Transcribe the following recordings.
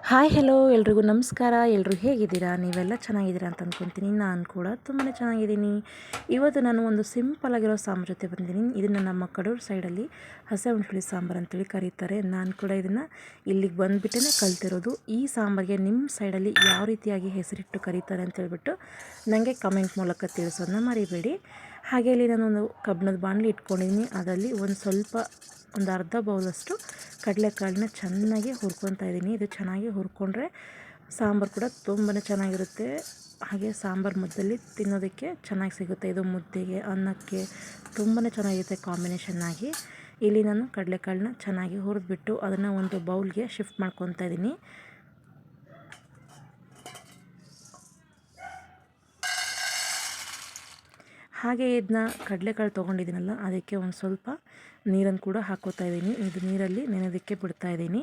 Hi hello ಎಲ್ರಿಗೂ ನಮಸ್ಕಾರ. ಎಲ್ಲರೂ ಹೇಗಿದ್ದೀರಾ? ನೀವೆಲ್ಲ ಚೆನ್ನಾಗಿದ್ದೀರಾ ಅಂತ ಅಂದ್ಕೊತೀನಿ. ನಾನು ಕೂಡ ತುಂಬಾ ಚೆನ್ನಾಗಿದ್ದೀನಿ. ಇವತ್ತು ನಾನು ಒಂದು ಸಿಂಪಲ್ ಆಗಿರೋ ಸಾಂಬಾರು ಜೊತೆ ಬಂದಿದ್ದೀನಿ. ಇದನ್ನು ನಮ್ಮ ಕಡೂರು ಸೈಡಲ್ಲಿ ಹಸೆ ಹುಣಸುಳಿ ಸಾಂಬಾರು ಅಂತೇಳಿ ಕರೀತಾರೆ. ನಾನು ಕೂಡ ಇದನ್ನು ಇಲ್ಲಿಗೆ ಬಂದುಬಿಟ್ಟೇ ಕಲ್ತಿರೋದು. ಈ ಸಾಂಬಾರಿಗೆ ನಿಮ್ಮ ಸೈಡಲ್ಲಿ ಯಾವ ರೀತಿಯಾಗಿ ಹೆಸರಿಟ್ಟು ಕರೀತಾರೆ ಅಂತೇಳ್ಬಿಟ್ಟು ನನಗೆ ಕಮೆಂಟ್ ಮೂಲಕ ತಿಳಿಸೋದನ್ನ ಮರಿಬೇಡಿ. ಹಾಗೆ ಇಲ್ಲಿ ನಾನೊಂದು ಕಬ್ಬಿಣದ ಬಾಣಲಿ ಇಟ್ಕೊಂಡಿದ್ದೀನಿ. ಅದರಲ್ಲಿ ಒಂದು ಅರ್ಧ ಬೌಲಷ್ಟು ಕಡಲೆಕಾಳನ್ನ ಚೆನ್ನಾಗಿ ಹುರ್ಕೊತಾ ಇದ್ದೀನಿ. ಇದು ಚೆನ್ನಾಗಿ ಹುರ್ಕೊಂಡ್ರೆ ಸಾಂಬಾರು ಕೂಡ ತುಂಬಾ ಚೆನ್ನಾಗಿರುತ್ತೆ. ಹಾಗೆ ಸಾಂಬಾರು ಮುದ್ದಲ್ಲಿ ತಿನ್ನೋದಕ್ಕೆ ಚೆನ್ನಾಗಿ ಸಿಗುತ್ತೆ. ಇದು ಮುದ್ದೆಗೆ, ಅನ್ನಕ್ಕೆ ತುಂಬಾ ಚೆನ್ನಾಗಿರುತ್ತೆ ಕಾಂಬಿನೇಷನ್ ಆಗಿ. ಇಲ್ಲಿ ನಾನು ಕಡಲೆಕಾಳನ್ನ ಚೆನ್ನಾಗಿ ಹುರಿದ್ಬಿಟ್ಟು ಅದನ್ನು ಒಂದು ಬೌಲ್ಗೆ ಶಿಫ್ಟ್ ಮಾಡ್ಕೊತಾ ಇದ್ದೀನಿ. ಹಾಗೆ ಇದನ್ನ ಕಡಲೆಕಾಳು ತೊಗೊಂಡಿದ್ದೀನಲ್ಲ, ಅದಕ್ಕೆ ಒಂದು ಸ್ವಲ್ಪ ನೀರನ್ನು ಕೂಡ ಹಾಕೋತಾ ಇದ್ದೀನಿ. ಇದು ನೀರಲ್ಲಿ ನೆನೆಯೋದಕ್ಕೆ ಬಿಡ್ತಾ ಇದ್ದೀನಿ.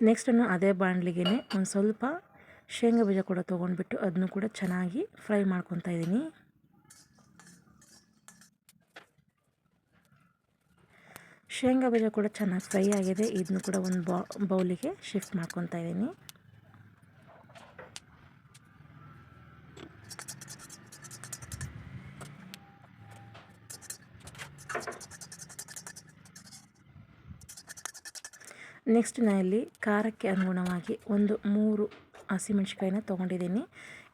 ನೆಕ್ಸ್ಟ್ ಅದೇ ಬಾಣಲಿಗೆ ಒಂದು ಸ್ವಲ್ಪ ಶೇಂಗಾ ಬೀಜ ಕೂಡ ತೊಗೊಂಡ್ಬಿಟ್ಟು ಅದನ್ನು ಕೂಡ ಚೆನ್ನಾಗಿ ಫ್ರೈ ಮಾಡ್ಕೊತಾ ಇದ್ದೀನಿ. ಶೇಂಗಾ ಬೀಜ ಕೂಡ ಚೆನ್ನಾಗಿ ಫ್ರೈ ಆಗಿದೆ. ಇದನ್ನು ಕೂಡ ಒಂದು ಬೌಲಿಗೆ ಶಿಫ್ಟ್ ಮಾಡ್ಕೊತಾ ಇದ್ದೀನಿ. ನೆಕ್ಸ್ಟ್ ನಾನಿಲ್ಲಿ ಖಾರಕ್ಕೆ ಅನುಗುಣವಾಗಿ ಒಂದು 3 ಹಸಿಮೆಣ್ಸಿಕಾಯಿನ ತೊಗೊಂಡಿದ್ದೀನಿ.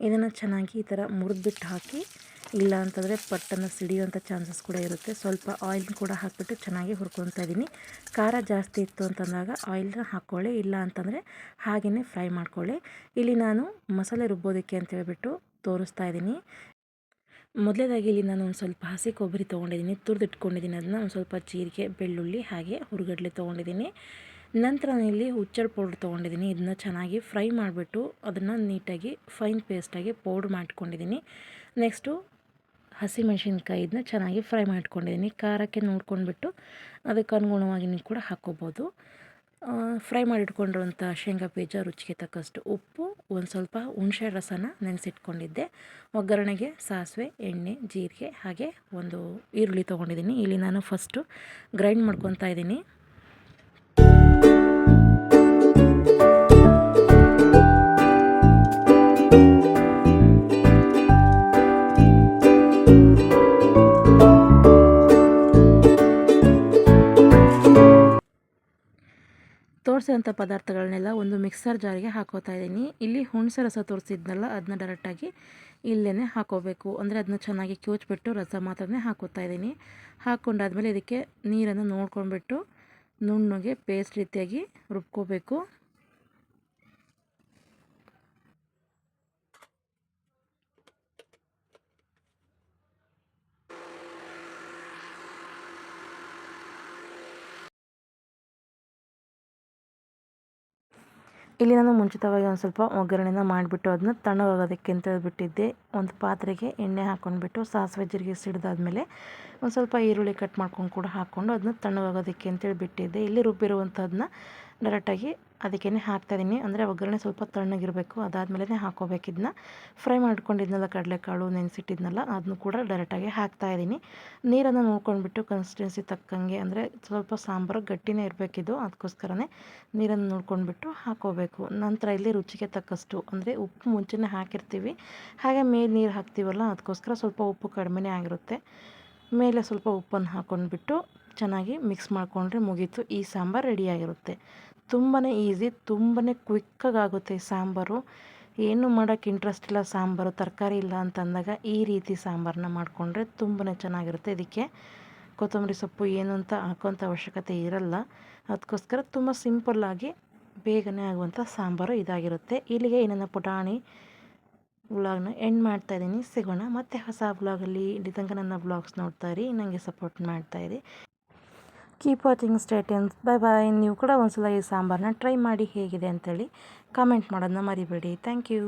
ಇದನ್ನು ಚೆನ್ನಾಗಿ ಈ ಥರ ಮುರಿದ್ಬಿಟ್ಟು ಹಾಕಿ, ಇಲ್ಲ ಅಂತಂದರೆ ಪಟ್ಟನ್ನು ಸಿಡಿಯುವಂಥ ಚಾನ್ಸಸ್ ಕೂಡ ಇರುತ್ತೆ. ಸ್ವಲ್ಪ ಆಯಿಲ್ನ ಕೂಡ ಹಾಕಿಬಿಟ್ಟು ಚೆನ್ನಾಗಿ ಹುರ್ಕೊತಾ ಇದ್ದೀನಿ. ಖಾರ ಜಾಸ್ತಿ ಇತ್ತು ಅಂತಂದಾಗ ಆಯಿಲ್ನ ಹಾಕ್ಕೊಳ್ಳಿ, ಇಲ್ಲ ಅಂತಂದರೆ ಹಾಗೆಯೇ ಫ್ರೈ ಮಾಡ್ಕೊಳ್ಳಿ. ಇಲ್ಲಿ ನಾನು ಮಸಾಲೆ ರುಬ್ಬೋದಕ್ಕೆ ಅಂತೇಳ್ಬಿಟ್ಟು ತೋರಿಸ್ತಾ ಇದ್ದೀನಿ. ಮೊದಲೇದಾಗಿ ಇಲ್ಲಿ ನಾನು ಒಂದು ಸ್ವಲ್ಪ ಹಸಿ ಕೊಬ್ಬರಿ ತೊಗೊಂಡಿದ್ದೀನಿ, ತುರಿದಿಟ್ಕೊಂಡಿದ್ದೀನಿ. ಅದನ್ನು ಒಂದು ಸ್ವಲ್ಪ ಜೀರಿಗೆ, ಬೆಳ್ಳುಳ್ಳಿ ಹಾಗೆ ಹುರಿಗಡಲೆ ತೊಗೊಂಡಿದ್ದೀನಿ. ನಂತರ ಇಲ್ಲಿ ಹುಚ್ಚೆಳ್ಳು ಪೌಡ್ರ್ ತೊಗೊಂಡಿದ್ದೀನಿ. ಇದನ್ನ ಚೆನ್ನಾಗಿ ಫ್ರೈ ಮಾಡಿಬಿಟ್ಟು ಅದನ್ನು ನೀಟಾಗಿ ಫೈನ್ ಪೇಸ್ಟಾಗಿ ಪೌಡ್ರ್ ಮಾಡ್ಕೊಂಡಿದ್ದೀನಿ. ನೆಕ್ಸ್ಟು ಹಸಿಮೆಣ್ಸಿನ್ಕಾಯಿ ಇದನ್ನ ಚೆನ್ನಾಗಿ ಫ್ರೈ ಮಾಡ್ಕೊಂಡಿದ್ದೀನಿ. ಖಾರಕ್ಕೆ ನೋಡ್ಕೊಂಡ್ಬಿಟ್ಟು ಅದಕ್ಕೆ ಅನುಗುಣವಾಗಿ ನೀವು ಕೂಡ ಹಾಕ್ಕೋಬೋದು. ಫ್ರೈ ಮಾಡಿಟ್ಕೊಂಡಿರುವಂಥ ಶೇಂಗಾ ಬೀಜ, ರುಚಿಗೆ ತಕ್ಕಷ್ಟು ಉಪ್ಪು, ಒಂದು ಸ್ವಲ್ಪ ಹುಣಸೆ ರಸನ ನೆನೆಸಿಟ್ಕೊಂಡಿದ್ದೆ. ಒಗ್ಗರಣೆಗೆ ಸಾಸಿವೆ, ಎಣ್ಣೆ, ಜೀರಿಗೆ ಹಾಗೆ ಒಂದು ಈರುಳ್ಳಿ ತೊಗೊಂಡಿದ್ದೀನಿ. ಇಲ್ಲಿ ನಾನು ಫಸ್ಟು ಗ್ರೈಂಡ್ ಮಾಡ್ಕೊತಾ ಇದ್ದೀನಿ. ತೋರಿಸಿದಂಥ ಪದಾರ್ಥಗಳನ್ನೆಲ್ಲ ಒಂದು ಮಿಕ್ಸರ್ ಜಾರಿಗೆ ಹಾಕೋತಾ ಇದ್ದೀನಿ. ಇಲ್ಲಿ ಹುಣಸೆ ರಸ ತೋರಿಸಿದ್ನಲ್ಲ, ಅದನ್ನ ಡೈರೆಕ್ಟಾಗಿ ಇಲ್ಲೇ ಹಾಕೋಬೇಕು. ಅಂದರೆ ಅದನ್ನ ಚೆನ್ನಾಗಿ ಕಿವುಚ್ಬಿಟ್ಟು ರಸ ಮಾತ್ರನೇ ಹಾಕೋತಾ ಇದ್ದೀನಿ. ಹಾಕ್ಕೊಂಡಾದ್ಮೇಲೆ ಇದಕ್ಕೆ ನೀರನ್ನು ನೋಡ್ಕೊಂಡ್ಬಿಟ್ಟು ನುಣ್ಣಗೆ ಪೇಸ್ಟ್ ರೀತಿಯಾಗಿ ರುಬ್ಕೋಬೇಕು. ಇಲ್ಲಿ ನಾನು ಮುಂಚಿತವಾಗಿ ಒಂದು ಸ್ವಲ್ಪ ಒಗ್ಗರಣೆನ ಮಾಡಿಬಿಟ್ಟು ಅದನ್ನ ತಣ್ಣಗಾಗೋದಕ್ಕೆ ಅಂತ ಬಿಟ್ಟಿದ್ದೆ. ಒಂದು ಪಾತ್ರೆಗೆ ಎಣ್ಣೆ ಹಾಕ್ಕೊಂಡ್ಬಿಟ್ಟು ಸಾಸಿವೆ ಜೀರಿಗೆ ಸಿಡಿದಾದ್ಮೇಲೆ ಒಂದು ಸ್ವಲ್ಪ ಈರುಳ್ಳಿ ಕಟ್ ಮಾಡ್ಕೊಂಡು ಕೂಡ ಹಾಕ್ಕೊಂಡು ಅದನ್ನ ತಣ್ಣಗಾಗೋದಕ್ಕೆ ಅಂತೇಳಿ ಬಿಟ್ಟಿದ್ದೆ. ಇಲ್ಲಿ ರುಬ್ಬಿರುವಂಥದ್ದನ್ನ ಡೈರೆಕ್ಟಾಗಿ ಅದಕ್ಕೇ ಹಾಕ್ತಾಯಿದ್ದೀನಿ. ಅಂದರೆ ಒಗ್ಗರಣೆ ಸ್ವಲ್ಪ ತಣ್ಣಗಿರಬೇಕು, ಅದಾದಮೇಲೆ ಹಾಕ್ಕೋಬೇಕು. ಇದನ್ನ ಫ್ರೈ ಮಾಡ್ಕೊಂಡಿದ್ನಲ್ಲ ಕಡಲೆಕಾಳು ನೆನೆಸಿಟ್ಟಿದ್ನಲ್ಲ, ಅದನ್ನು ಕೂಡ ಡೈರೆಕ್ಟಾಗಿ ಹಾಕ್ತಾಯಿದ್ದೀನಿ. ನೀರನ್ನು ನೋಡ್ಕೊಂಡ್ಬಿಟ್ಟು ಕನ್ಸಿಸ್ಟೆನ್ಸಿ ತಕ್ಕಂಗೆ, ಅಂದರೆ ಸ್ವಲ್ಪ ಸಾಂಬಾರು ಗಟ್ಟಿನೇ ಇರಬೇಕಿದು, ಅದಕ್ಕೋಸ್ಕರನೇ ನೀರನ್ನು ನೋಡ್ಕೊಂಡ್ಬಿಟ್ಟು ಹಾಕ್ಕೋಬೇಕು. ನಂತರ ಇಲ್ಲಿ ರುಚಿಗೆ ತಕ್ಕಷ್ಟು, ಅಂದರೆ ಉಪ್ಪು ಮುಂಚೆನೇ ಹಾಕಿರ್ತೀವಿ, ಹಾಗೆ ಮೇಲೆ ನೀರು ಹಾಕ್ತೀವಲ್ಲ, ಅದಕ್ಕೋಸ್ಕರ ಸ್ವಲ್ಪ ಉಪ್ಪು ಕಡಿಮೆನೇ ಆಗಿರುತ್ತೆ. ಮೇಲೆ ಸ್ವಲ್ಪ ಉಪ್ಪನ್ನು ಹಾಕ್ಕೊಂಡ್ಬಿಟ್ಟು ಚೆನ್ನಾಗಿ ಮಿಕ್ಸ್ ಮಾಡಿಕೊಂಡ್ರೆ ಮುಗೀತು, ಈ ಸಾಂಬಾರು ರೆಡಿಯಾಗಿರುತ್ತೆ. ತುಂಬಾ ಈಸಿ, ತುಂಬಾ ಕ್ವಿಕ್ಕಾಗುತ್ತೆ ಈ ಸಾಂಬಾರು. ಏನು ಮಾಡೋಕ್ಕೆ ಇಂಟ್ರೆಸ್ಟ್ ಇಲ್ಲ, ಸಾಂಬಾರು ತರಕಾರಿ ಇಲ್ಲ ಅಂತಂದಾಗ ಈ ರೀತಿ ಸಾಂಬಾರನ್ನ ಮಾಡಿಕೊಂಡ್ರೆ ತುಂಬಾ ಚೆನ್ನಾಗಿರುತ್ತೆ. ಇದಕ್ಕೆ ಕೊತ್ತಂಬರಿ ಸೊಪ್ಪು ಏನು ಅಂತ ಹಾಕೋಂಥ ಅವಶ್ಯಕತೆ ಇರಲ್ಲ, ಅದಕ್ಕೋಸ್ಕರ ತುಂಬ ಸಿಂಪಲ್ಲಾಗಿ ಬೇಗನೆ ಆಗುವಂಥ ಸಾಂಬಾರು ಇದಾಗಿರುತ್ತೆ. ಇಲ್ಲಿಗೆ ನನ್ನ ಪುಟಾಣಿ ವ್ಲಾಗ್ನ ಎಂಡ್ ಮಾಡ್ತಾಯಿದ್ದೀನಿ. ಸಿಗೋಣ ಮತ್ತು ಹೊಸ ವ್ಲಾಗಲ್ಲಿ. ಇಲ್ಲಿ ತನಕ ನನ್ನ ವ್ಲಾಗ್ಸ್ ನೋಡ್ತಾ ಇರಿ, ನನಗೆ ಸಪೋರ್ಟ್ ಮಾಡ್ತಾಯಿರಿ. Keep watching, stay tuned, bye bye. ನೀವು ಕೂಡ ಒಂದ್ಸಲ ಈ ಸಾಂಬಾರನ್ನ ಟ್ರೈ ಮಾಡಿ ಹೇಗಿದೆ ಅಂತೇಳಿ ಕಾಮೆಂಟ್ ಮಾಡೋದನ್ನ ಮರಿಬೇಡಿ. Thank you.